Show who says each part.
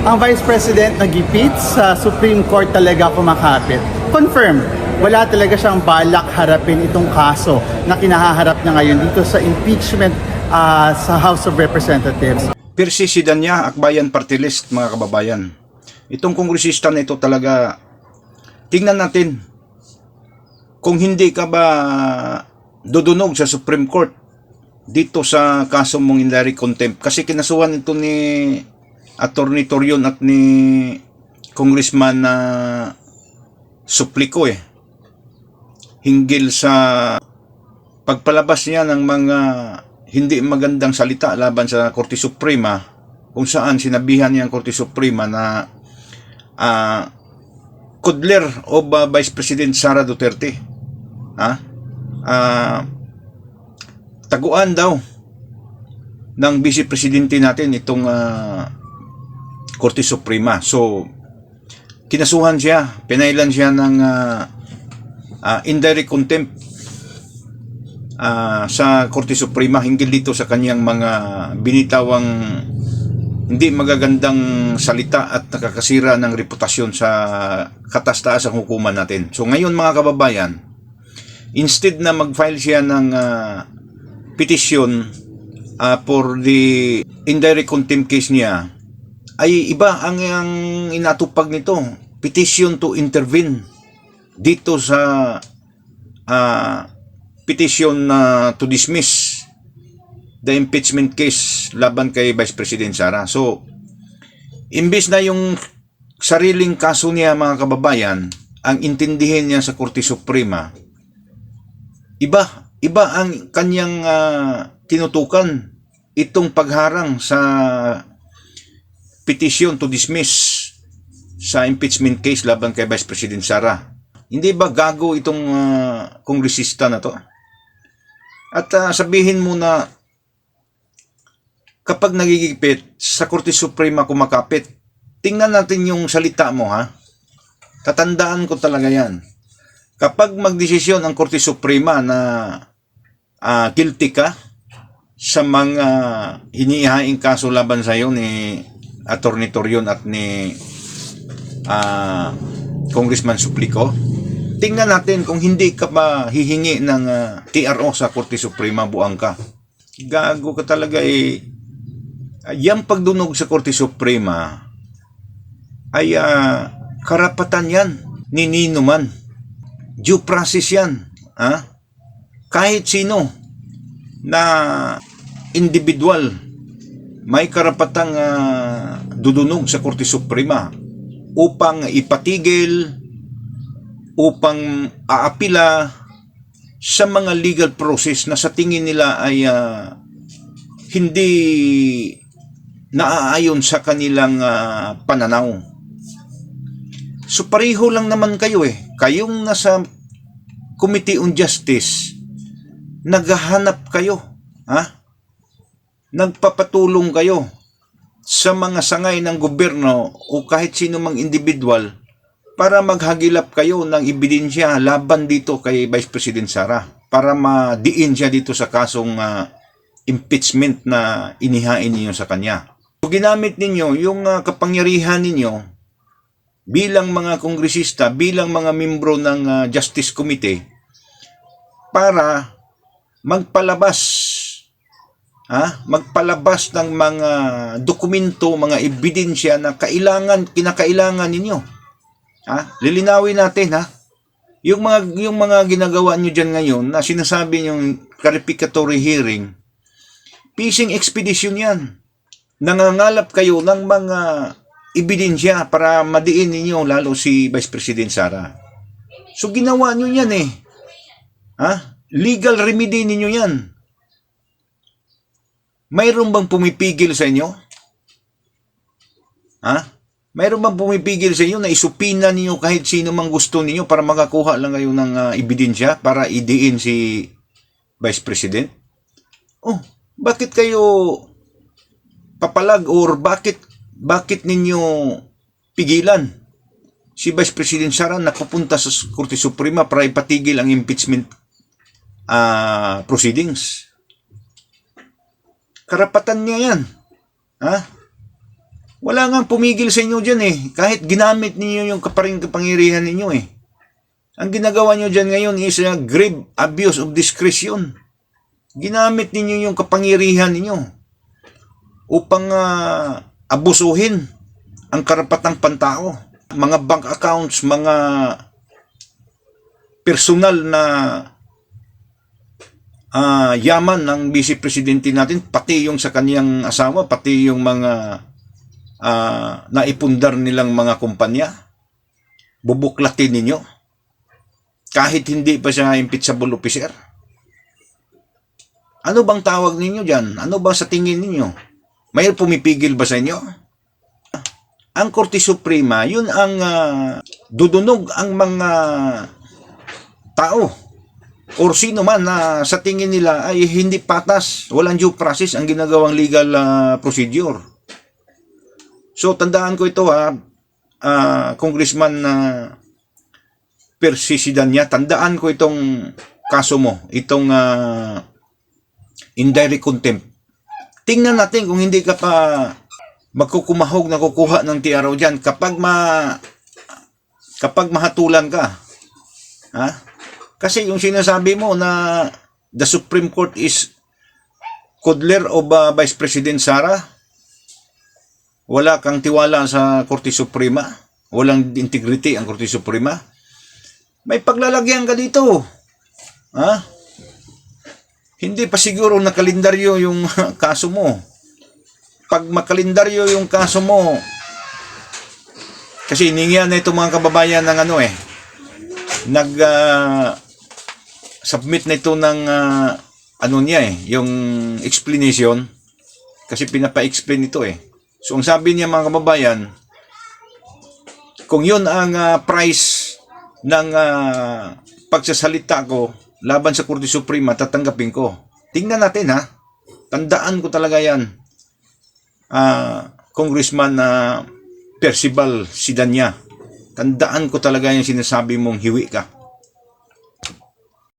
Speaker 1: ang Vice President nagipit sa Supreme Court talaga kumakapit. Confirm, wala talaga siyang balak harapin itong kaso na kinahaharap niya ngayon dito sa impeachment sa House of Representatives.
Speaker 2: Persisidan niya, Akbayan Party List, mga kababayan. Itong kongresista na ito talaga, tingnan natin kung hindi ka ba dudunog sa Supreme Court dito sa kaso mong indirect contempt. Kasi kinasuhan ito ni Attorney Torion at ni Congressman Suplico hinggil sa pagpalabas niya ng mga hindi magandang salita laban sa Korte Suprema, kung saan sinabihan niya ang Korte Suprema na Kudler o Vice President Sara Duterte, taguan daw ng Vice Presidente natin itong Korte Suprema. So kinasuhan siya, pinailan siya ng indirect contempt sa Korte Suprema hinggil dito sa kanyang mga binitawang hindi magagandang salita at nakakasira ng reputasyon sa kataas-taasang hukuman natin. So ngayon mga kababayan, instead na mag-file siya ng petition for the indirect contempt case niya, ay iba ang inatupag nito, petition to intervene dito sa petition to dismiss the impeachment case laban kay Vice President Sara. So, imbis na yung sariling kaso niya mga kababayan, ang intindihin niya sa Korte Suprema, iba ang kanyang tinutukan, itong pagharang sa petition to dismiss sa impeachment case laban kay Vice President Sara. Hindi ba gago itong kongresista na to? At sabihin mo na kapag nagigipit sa Korte Suprema kumakapit, tingnan natin yung salita mo Tatandaan ko talaga yan. Kapag magdesisyon ang Korte Suprema na guilty ka sa mga hinihaing kaso laban sa iyo ni Attorney Torion at ni Congressman Suplico, tingnan natin kung hindi ka ba hihingi ng TRO sa Korte Suprema, buang ka. Gago ka talaga Yang pagdunog sa Korte Suprema ay karapatan yan ni nino man. Due process yan. Kahit sino na individual may karapatang dudunog sa Korte Suprema upang ipatigil, upang aapila sa mga legal process na sa tingin nila ay hindi naaayon sa kanilang pananaw. So pareho lang naman kayo Kayong nasa Committee on Justice, naghahanap kayo, nagpapatulong kayo sa mga sangay ng gobyerno o kahit sino mang individual para maghagilap kayo ng ebidensya laban dito kay Vice President Sara para madiin siya dito sa kasong impeachment na inihain ninyo sa kanya. So, ginamit ninyo yung kapangyarihan ninyo bilang mga kongresista, bilang mga membro ng Justice Committee para magpalabas ng mga dokumento, mga ebidensya na kinakailangan ninyo. Lilinawin natin yung mga ginagawa niyo diyan ngayon na sinasabi yung clarificatory hearing, fishing expedition yan. Nangangalap kayo ng mga ebidensya para madiin ninyo lalo si Vice President Sara. So ginawa niyo yan legal remedy ninyo yan. Mayroon bang pumipigil sa inyo? Mayroon bang pumipigil sa inyo na isupina ninyo kahit sino mang gusto ninyo para makakuha lang kayo ng ebidensya para idiin si Vice President? Bakit kayo papalag or bakit ninyo pigilan si Vice President Sara na pupunta sa Korte Suprema para ipatigil ang impeachment proceedings? Karapatan niya yan. Wala nga pumigil sa inyo dyan eh. Kahit ginamit ninyo yung kapangyarihan ninyo eh. Ang ginagawa nyo dyan ngayon is a grave abuse of discretion. Ginamit ninyo yung kapangyarihan ninyo upang abusuhin ang karapatang pantao. Mga bank accounts, mga personal na yaman ng Vice Presidente natin, pati yung sa kaniyang asawa, pati yung mga naipundar nilang mga kumpanya, bubuklatin ninyo. Kahit hindi pa siya impeachable officer. Ano bang tawag ninyo dyan? Ano ba sa tingin ninyo? May pumipigil ba sa inyo? Ang Korte Suprema, yun ang dudunog ang mga tao or sino man na sa tingin nila ay hindi patas, walang due process ang ginagawang legal procedure. So tandaan ko ito Congressman Percy Sidanya, tandaan ko itong kaso mo, itong indirect contempt. Tingnan natin kung hindi ka pa magkukumahog na kukuha ng TRO dyan kapag mahatulan ka. Ha? Kasi yung sinasabi mo na the Supreme Court is coddler of Vice President Sara, wala kang tiwala sa Korte Suprema, walang integrity ang Korte Suprema, may paglalagyan ka dito. Ha? Hindi pa siguro nakalendaryo yung kaso mo. Pag makalendaryo yung kaso mo, kasi hiningihan na itong mga kababayan ng submit na ito ng yung explanation, kasi pinapa-explain ito eh. So ang sabi niya mga kababayan, kung yun ang price ng pagsasalita ko laban sa Korte Suprema, tatanggapin ko. Tingnan natin tandaan ko talaga yan. Congressman Percival Sidanya, tandaan ko talaga yung sinasabi mong hiwi ka.